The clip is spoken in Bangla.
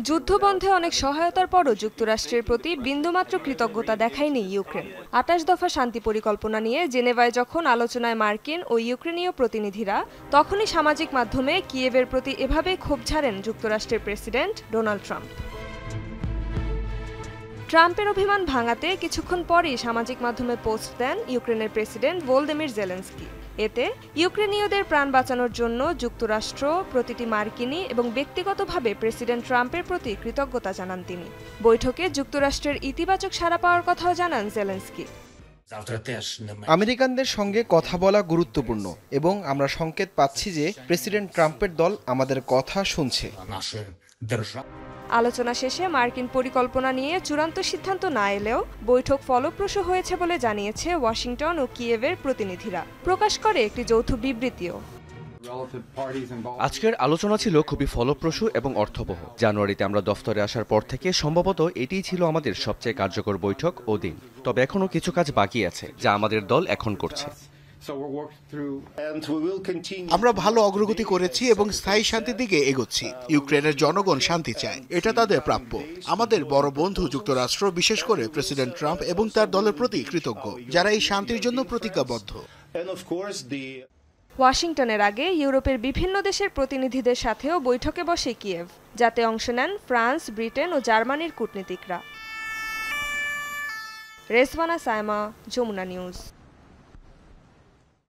যুদ্ধবন্ধে অনেক সহায়তার পরও যুক্তরাষ্ট্রের প্রতি বিন্দুমাত্র কৃতজ্ঞতা দেখায়নি ইউক্রেন। ২৮ দফা শান্তি পরিকল্পনা নিয়ে জেনেভায় যখন আলোচনায় মার্কিন ও ইউক্রেনীয় প্রতিনিধিরা, তখনই সামাজিক মাধ্যমে কিয়েভের প্রতি এভাবে ক্ষোভ ঝাড়েন যুক্তরাষ্ট্রের প্রেসিডেন্ট ডোনাল্ড ট্রাম্প। ট্রাম্পের অভিমান ভাঙাতে কিছুক্ষণ পরই সামাজিক মাধ্যমে পোস্ট দেন ইউক্রেনের প্রেসিডেন্ট ভলোদিমির জেলেনস্কি। এতে ইউক্রেনীয়দের প্রাণ বাঁচানোর জন্য যুক্তরাষ্ট্র, প্রতিটি মার্কিনী এবং ব্যক্তিগতভাবে প্রেসিডেন্ট ট্রাম্পের প্রতি কৃতজ্ঞতা জানান তিনি। বৈঠকে যুক্তরাষ্ট্রের ইতিবাচক সাড়া পাওয়ার কথাও জানান জেলেনস্কি। আমেরিকানদের সঙ্গে কথা বলা গুরুত্বপূর্ণ এবং আমরা সংকেত পাচ্ছি যে প্রেসিডেন্ট ট্রাম্পের দল আমাদের কথা শুনছে। আলোচনা শেষে মার্কিন পরিকল্পনা নিয়ে চূড়ান্ত সিদ্ধান্ত না এলেও বৈঠক ফলপ্রসূ হয়েছে বলে জানিয়েছে ওয়াশিংটন ও কিয়েভের প্রতিনিধিরা। প্রকাশ করে একটি যৌথ বিবৃতিও। আজকের আলোচনা ছিল খুবই ফলপ্রসূ এবং অর্থবহ। জানুয়ারিতে আমরা দফতরে আসার পর থেকে সম্ভবত এটিই ছিল আমাদের সবচেয়ে কার্যকর বৈঠক ও দিন। তবে এখনও কিছু কাজ বাকি আছে যা আমাদের দল এখন করছে। আমরা ভালো অগ্রগতি করেছি এবং স্থায়ী শান্তির দিকে এগোচ্ছি। ইউক্রেনের জনগণ শান্তি চায়, এটা তাদের প্রাপ্য। আমাদের বড় বন্ধু যুক্তরাষ্ট্র, বিশেষ করে প্রেসিডেন্ট ট্রাম্প এবং তার দলের প্রতি কৃতজ্ঞ, যারা এই শান্তির জন্য প্রতিজ্ঞাবদ্ধ। ওয়াশিংটনের আগে ইউরোপের বিভিন্ন দেশের প্রতিনিধিদের সাথেও বৈঠকে বসে কিয়েভ, যাতে অংশ নেন ফ্রান্স, ব্রিটেন ও জার্মানির কূটনীতিকরা। রেজওয়ানা সায়মা, যমুনা নিউজ।